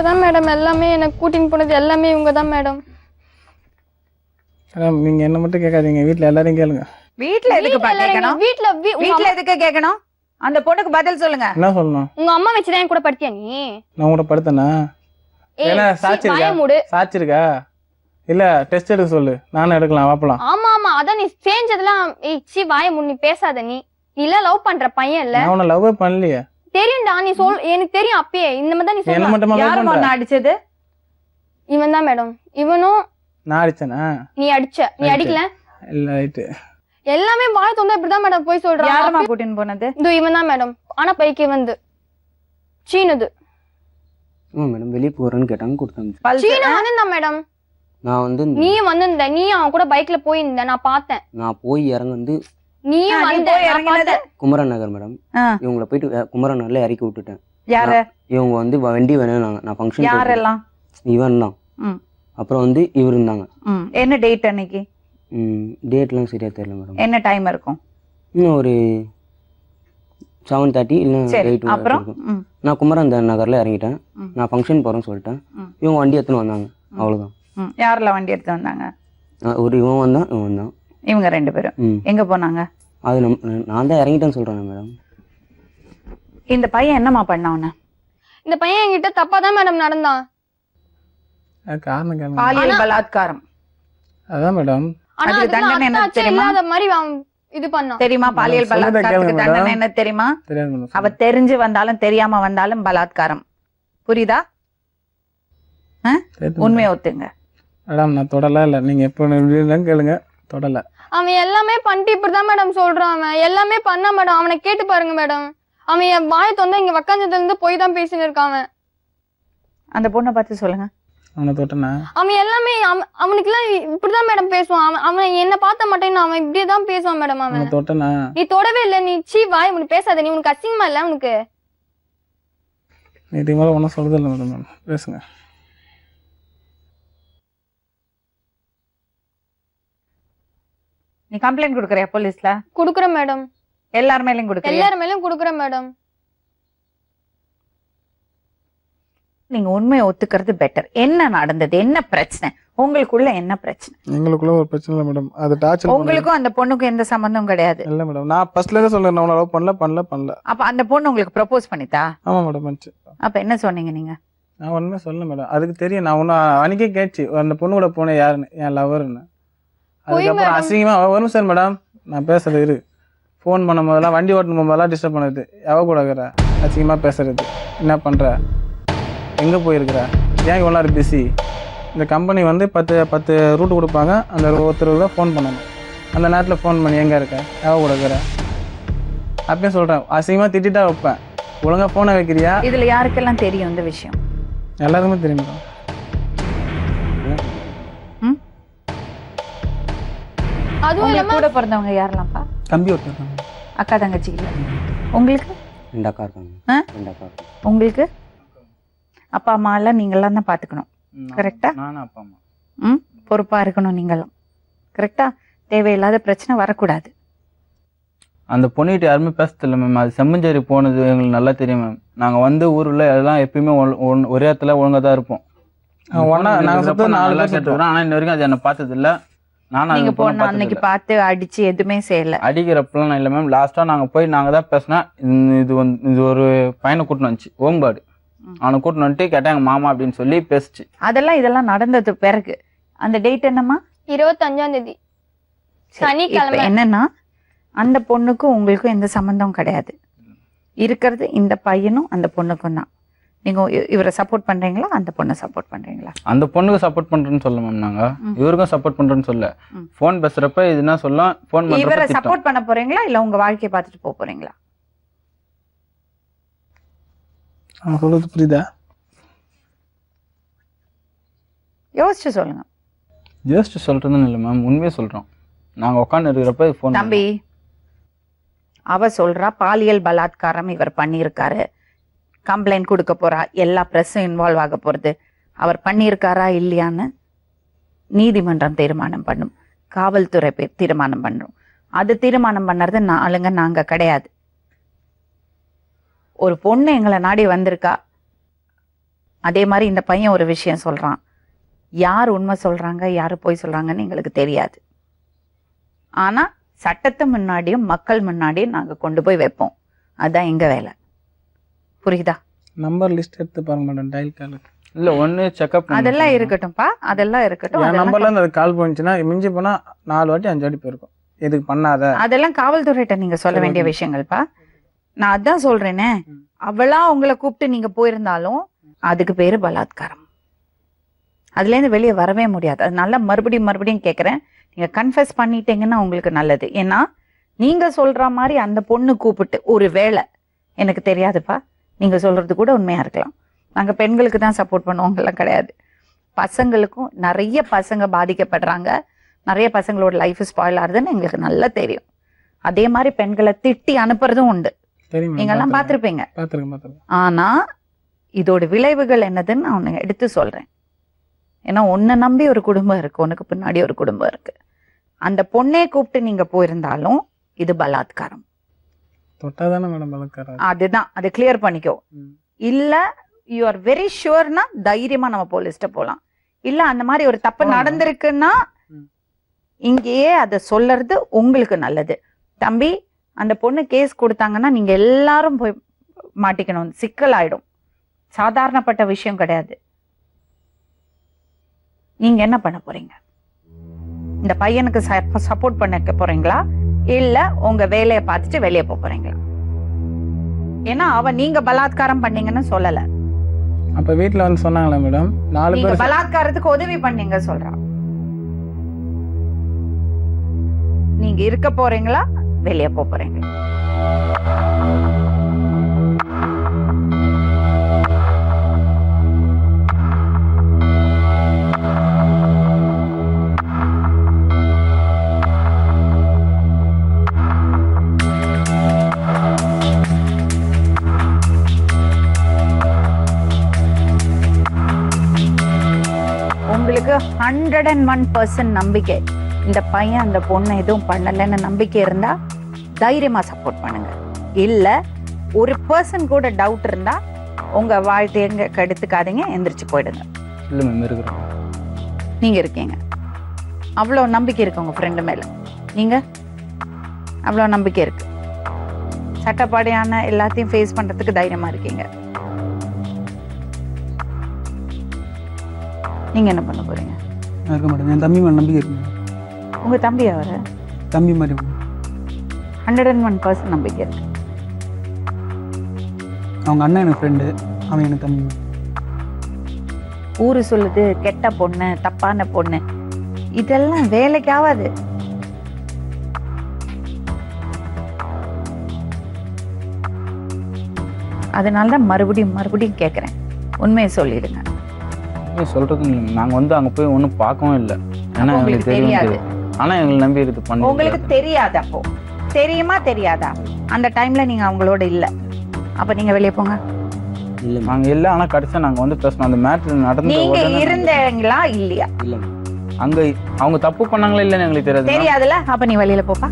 தான் மேடம் எல்லாமே எனக்கு கூட்டின்னு போனது எல்லாமே இவங்க தான் மேடம். நீங்க என்ன மட்டும் கேட்காதீங்க, வீட்டுல எல்லாரையும் கேளுங்க. வீட்ல எதுக்கு கேட்கணும்? வீட்ல எதுக்கு கேட்கணும்? அந்த பொண்ணுக்கு பதில் சொல்லுங்க. என்ன சொல்லணும்? உங்க அம்மா வச்சுதான் என் கூட படுத்தியா நீ? நான் கூட படுத்தனா? ஏன்னா சாட்சி இருக்கா? சாட்சி இருக்கா? இல்ல டெஸ்ட் எடுக்க சொல்லு, நானும் எடுக்கலாம், வாப்பலாம். ஆமா ஆமா, அதான் நீ செஞ்சதெல்லாம். சி வாயை முன்னி பேசாத. நீ இல்ல லவ் பண்ற பையன் இல்ல. நான் உன்னை லவ்வே பண்ணலையே. தெரியும்டா, நீ சொல், எனக்கு தெரியும் அப்பயே. இந்த மாதிரி தான் நீ என்ன சொல்ற. மட்டுமா லவ் யார் பண்ற? மண்ண அடிச்சது? இவன் தான் மேடம். இவனும் நான் அடிச்சனா? நீ அடிச்ச. நீ அடிக்கல. இல்ல ரைட். எல்லாமே வாய் தொந்தா இப்படிதான் மேடம் போய் சொல்றான். யாரமா கூட்டின்னு போனது? இது இவன் தான் மேடம். ஆனா பைக்கு வந்து சீனது. மேடம் வெளியே போறேன்னு கேட்டாங்க, கொடுத்தாங்க. சீன வந்திருந்தான் மேடம். நான் வந்து நீயும் வந்திருந்த. நீயும் அவன் கூட பைக்ல போயிருந்த, நான் பார்த்தேன். நான் போய் இறங்குந்து நீயும் வந்த, நான் பார்த்தேன். குமரன் நகர் மேடம். இவங்கள போயிட்டு குமரன் நகர்ல இறக்கி விட்டுட்டேன். யார? இவங்க வந்து வண்டி வேணும், நான் ஃபங்க்ஷன். யாரெல்லாம்? இவன் தான். அப்புறம் வந்து இவர் இருந்தாங்க. என்ன டேட் அன்னைக்கு? டேட்லாம் சரியா தெரியல மேடம். என்ன டைம் இருக்கும்? இன்னும் ஒரு 7:30 இல்லை 8. அப்புறம் நான் குமரன் நகர்ல இறங்கிட்டேன். நான் ஃபங்க்ஷன் போறேன்னு சொல்லிட்டேன். இவங்க வண்டி எடுத்துன்னு வந்தாங்க, அவ்வளவுதான். யாரெல்லாம் வண்டி எடுத்து வந்தாங்க? ஒரு இவன் வந்தான். இவங்க 2 பேரும் எங்க போனாங்க? அது நான் தான் இறங்கிட்டேன்னு சொல்றேன் மேடம். இந்த பையன் என்னமா பண்ணவன? இந்த பையன் என்கிட்ட தப்பா தான் மேடம் நடந்தான். காரணம் கேளுங்க. பாலியல் பலாத்காரம். அதான் மேடம். ஆனா அதுக்கு தண்டனை என்ன அத்தாச்சே தெரியுமா? இல்லாத மாதிரி அவன் இது பண்ணான். தெரியுமா? பாலியல் பலாத்காரத்துக்கு தண்டனை என்ன தெரியுமா? தெரியாது மேடம். அவ தெரிஞ்சு வந்தாலும் தெரியாம வந்தாலும் பலாத்காரம். புரியுதா? உண்மையை ஒத்துங்க மேடம். நான் தொடல இல்ல, நீங்க எப்ப கேளுங்க. தொடல. அவன் எல்லாமே பண்ணிட்டு இப்படிதான் மேடம் சொல்றான். அவன் எல்லாமே பண்ண மேடம். அவனை கேட்டு பாருங்க மேடம். அவன் என் வாய் தொந்தா இங்க வக்காஞ்சதுல இருந்து போய் தான் பேசின்னு இருக்கான் அவன். அந்த பொண்ணை பார்த்து சொல்லுங்க. அவனை தொட்டனா? அவன் எல்லாமே அவனுக்கு எல்லாம் இப்படிதான் மேடம் பேசுவான். அவன் என்ன பார்த்த மாட்டேன்னு அவன் இப்படியேதான் பேசுவான் மேடம். அவன் தொட்டனா? நீ தொடவே இல்ல. நீ சீ வாய் முன்னு பேசாத. நீ உனக்கு அசிங்கமா இல்ல உனக்கு? நீ இதுக்கு மேல ஒன்னும் சொல்றது இல்லை மேடம். பேசுங்க. நீ கம்ப்ளைண்ட் கொடுக்கறியா போலீஸ்ல? குடுக்குறேன் மேடம். எல்லார் மேலயும் கொடுக்கறியா? எல்லார் மேலயும் குடுக்குறேன் மேடம். நீங்க உண்மையை ஒத்துக்கிறது பெட்டர். என்ன நடந்தது? என்ன பிரச்சனை உங்களுக்குள்ள? என்ன பிரச்சனை? எங்களுக்குள்ள ஒரு பிரச்சனை இல்ல மேடம். அது டார்ச்சர். உங்களுக்கும் அந்த பொண்ணுக்கும் எந்த சம்பந்தமும் கிடையாது? இல்ல மேடம். நான் ஃபர்ஸ்ட்ல இருந்தே சொல்றேன், நான் லவ் பண்ணல. அப்ப அந்த பொண்ணு உங்களுக்கு ப்ரொபோஸ் பண்ணிட்டா? ஆமா மேடம் பண்ணிச்சு. அப்ப என்ன சொன்னீங்க நீங்க? நான் ஒண்ணுமே சொல்லல மேடம். அதுக்கு தெரியும். நான் ஒன்னும் அன்னைக்கே கேட்சி அந்த பொண்ணு கூட போனேன் யாருன்னு, என் லவர்னு. அதுக்கப்புறம் அசிங்கமா வரும் சார் மேடம். நான் பேசுறது இரு. ஃபோன் பண்ணும் போதெல்லாம், வண்டி ஓட்டணும் போதெல்லாம் டிஸ்டர்ப் பண்ணுறது. எவ கூட இருக்கிற அசிங்கமா பேசுறது. என்ன பண்ற, எங்க போயிருக்கிற, ஏன் இவ்வளோ நேரம் பிஸி? இந்த கம்பெனி வந்து 10 ரூட் கொடுப்பாங்க. அந்த ஒருத்தருக்கு தான் ஃபோன் பண்ணணும். அந்த நேரத்தில் ஃபோன் பண்ணி எங்கே இருக்க, எவ கூட இருக்கிற அப்பயும் சொல்கிறேன். அசிங்கமாக திட்டா வைப்பேன். ஒழுங்காக ஃபோனை வைக்கிறியா? இதில் யாருக்கெல்லாம் தெரியும் இந்த விஷயம்? எல்லாருக்குமே தெரியும் மேடம். அதுவும் கூட பிறந்தவங்க யாரெல்லாம்ப்பா? தம்பி ஒருத்தர். அக்கா தங்கச்சி இல்லை உங்களுக்கு? 2 அக்கா இருக்காங்க. உங்களுக்கு அப்பா அம்மா எல்லாம் நீங்கெல்லாம் தான் பாத்துக்கணும். கரெக்டா? நானும் அப்பா அம்மா. பொறுப்பா இருக்கணும் நீங்களும். கரெக்டா? தேவையில்லாத பிரச்சனை வரக்கூடாது. அந்த பொண்ணுகிட்ட யாருமே பேசதில்லை மேம். அது செம்மஞ்சேரி போனது எங்களுக்கு நல்லா தெரியும் மேம். நாங்கள் வந்து ஊரில் எல்லாம் எப்பயுமே ஒரே இடத்துல ஒழுங்காக தான் இருப்போம். ஆனால் இன்ன வரைக்கும் அது என்னை பார்த்ததில்லை. நீங்க போன அன்னைக்கு பார்த்து அடிச்சு எதுவுமே செய்யல? அடிக்கிறப்பெல்லாம் இல்லை மேம். லாஸ்டா நாங்கள் தான் பேசினா, இது ஒரு பையனை கூட்டின்னு வந்துச்சு, ஓம்பாடு. அவனை கூட்டின்னு வந்துட்டு கேட்டாங்க மாமா அப்படின்னு சொல்லி பேசிச்சு. இதெல்லாம் நடந்தது பிறகு. அந்த டேட் என்னம்மா? 25ஆம் தேதி சனிக்கிழமை. என்னன்னா அந்த பொண்ணுக்கும் உங்களுக்கும் எந்த சம்பந்தம் கிடையாது. இருக்கிறது இந்த பையனும் அந்த பொண்ணுக்கும் தான். நீங்க இவரை சப்போர்ட் பண்றீங்களா, அந்த பொண்ணை சப்போர்ட் பண்றீங்களா? அந்த பொண்ணுக்கு சப்போர்ட் பண்றேன்னு சொல்ல மேம். நாங்க இவருக்கும் சப்போர்ட் பண்றேன்னு சொல்ல. போன் பேசுறப்ப இது என்ன சொல்லலாம், போன் பண்றப்ப இவரை சப்போர்ட் பண்ண போறீங்களா இல்ல உங்க வாழ்க்கையை பார்த்துட்டு போக போறீங்களா? சொல்றது புரியுதா? யோசிச்சு சொல்லுங்க. யோசிச்சு சொல்றதுன்னு இல்லை மேம், உண்மையே சொல்றோம். நாங்க உட்காந்து இருக்கிறப்ப போன். தம்பி, அவ சொல்றா பாலியல் பலாத்காரம் இவர் பண்ணியிருக்காரு, கம்ப்ளைண்ட் கொடுக்க போறா, எல்லா பிரஸும் இன்வால்வ் ஆக போறது. அவர் பண்ணியிருக்காரா இல்லையான்னு நீதிமன்றம் தீர்மானம் பண்ணும், காவல்துறை தீர்மானம் பண்ணும். அது தீர்மானம் பண்ணுறது நாங்க கிடையாது. ஒரு பொண்ணு எங்களை நாடி வந்திருக்கா, அதே மாதிரி இந்த பையன் ஒரு விஷயம் சொல்றான், யார் உண்மை சொல்றாங்க யாரு பொய் சொல்றாங்கன்னு எங்களுக்கு தெரியாது. ஆனா சட்டத்து முன்னாடியும் மக்கள் முன்னாடியும் நாங்க கொண்டு போய் வைப்போம். அதான் எங்க வேலை. புரியுதா? நம்பர் லிஸ்ட் எடுத்து பாருங்க மேடம், டயல் கால். இல்ல ஒண்ணு செக்அப் அதெல்லாம் இருக்கட்டும்பா, அதெல்லாம் இருக்கட்டும். என் நம்பர்ல இருந்து அது கால் போச்சுன்னா மிஞ்சி போனா 4 வாட்டி 5 வாட்டி போயிருக்கும். எதுக்கு பண்ணாத, அதெல்லாம் காவல்துறையிட்ட நீங்க சொல்ல வேண்டிய விஷயங்கள்ப்பா. நான் அதான் சொல்றேனே, அவளா உங்களை கூப்பிட்டு நீங்க போயிருந்தாலும் அதுக்கு பேரு பலாத்காரம். அதுல இருந்து வெளியே வரவே முடியாது. அதனால மறுபடியும் கேக்குறேன், நீங்க கன்ஃபெஸ் பண்ணிட்டீங்கன்னா உங்களுக்கு நல்லது. ஏன்னா நீங்க சொல்ற மாதிரி அந்த பொண்ணு கூப்பிட்டு ஒரு வேளை, எனக்கு தெரியாதுப்பா, நீங்க சொல்றது கூட உண்மையா இருக்கலாம். நாங்க பெண்களுக்கு தான் சப்போர்ட் பண்ணுவோங்கலாம் கிடையாது. பசங்களுக்கும் நிறைய பசங்க பாதிக்கப்படுறாங்க, நிறைய பசங்களோட லைஃப் ஸ்பாயில் ஆகுதுன்னு எங்களுக்கு நல்லா தெரியும். அதே மாதிரி பெண்களை திட்டி அனுப்புறதும் உண்டு, நீங்க எல்லாம் பாத்திருப்பீங்க. ஆனா இதோட விளைவுகள் என்னதுன்னு நான் உன்னை எடுத்து சொல்றேன். ஏன்னா உன்னை நம்பி ஒரு குடும்பம் இருக்கு, உனக்கு பின்னாடி ஒரு குடும்பம் இருக்கு. அந்த பொண்ணே கூப்பிட்டு நீங்க போயிருந்தாலும் இது பலாத்காரம். அதுதான், அது கிளியர் பண்ணிக்கோ. இல்ல யூ ஆர் வெரி ஷுவர்னா தைரியமா நம்ம போலீஸ்ட போலாம். இல்ல அந்த மாதிரி ஒரு தப்பு நடந்திருக்குன்னா இங்கேயே அதை சொல்றது உங்களுக்கு நல்லது. தம்பி, அந்த பொண்ணு கேஸ் கொடுத்தாங்கன்னா நீங்க எல்லாரும் போய் மாட்டிக்கணும், சிக்கல் ஆயிடும். சாதாரணப்பட்ட விஷயம் கிடையாது. நீங்க என்ன பண்ண போறீங்க? இந்த பையனுக்கு சப்போர்ட் பண்ண போறீங்களா, இல்ல உங்க வேலையை பார்த்துட்டு வெளியே போறீங்களா? ஏன்னா அவன் நீங்க பலாத்காரம் பண்ணீங்கன்னு சொல்லல. அப்ப வீட்டுல வந்து சொன்னாங்களா மேடம், 4 பேர் பலாத்காரத்துக்கு உதவி பண்ணீங்க சொல்றான். நீங்க இருக்க போறீங்களா, வெளியே போறீங்களா? உங்களுக்கு 101% நம்பிக்கை, இந்த பையன் அந்த பொண்ணை எதுவும் பண்ணலன்னு நம்பிக்கை இருந்தா தைரியமா சப்போர்ட் பண்ணுங்க. இல்ல ஒரு பர்சன் கூட டவுட் இருந்தா உங்க வாழ்க்கைய கெடுத்துக்காதீங்க, எந்திரிச்சு போயிடுங்க. இல்ல மேம் இருக்கிறோம், நீங்க இருக்கீங்க, அவ்வளவு நம்பிக்கை இருக்கு உங்க ஃப்ரெண்டு மேல, நீங்க அவ்வளவு நம்பிக்கை இருக்கு, சட்டப்படியான எல்லாத்தையும் ஃபேஸ் பண்றதுக்கு தைரியமா இருக்கீங்க. நீங்க என்ன பண்ண போறீங்க? இருக்க மாட்டேன், என் தம்பி மேல நம்பிக்கை இருக்கு. உங்க தம்பி அவரு தம்பி மாதிரி 101% நம்பிக்கை இருக்கு. அவங்க அண்ணன் எனக்கு ஃப்ரெண்டு, அவன் எனக்கு தம்பி. ஊரு சொல்லுது கெட்ட பொண்ணு, தப்பான பொண்ணு, இதெல்லாம் வேலைக்கு ஆகாது. அதனாலதான் மறுபடியும் கேக்குறேன், உண்மையை சொல்லிடுங்க. சொல்றது இல்லைங்க, நாங்க வந்து அங்க போய் ஒண்ணும் பார்க்கவும் இல்லை. ஏன்னா உங்களுக்கு தெரியாது. ஆனா எங்களுக்கு நம்பி இது பண்ணி உங்களுக்கு தெரியாது. அப்போ தெரியுமா தெரியாதா? அந்த டைம்ல நீங்க அவங்களோட இல்ல, அப்ப நீங்க வெளியே போங்க. இல்ல நாங்க இல்ல, ஆனா கடைசியா நாங்க வந்து பேசணும். அந்த மேட்ரு நடந்த நீங்க இருந்தீங்களா இல்லையா? இல்ல அங்க அவங்க தப்பு பண்ணாங்களா இல்லன்னு எங்களுக்கு தெரியாது. தெரியாதுல்ல, அப்ப நீ வெளியில போப்பா.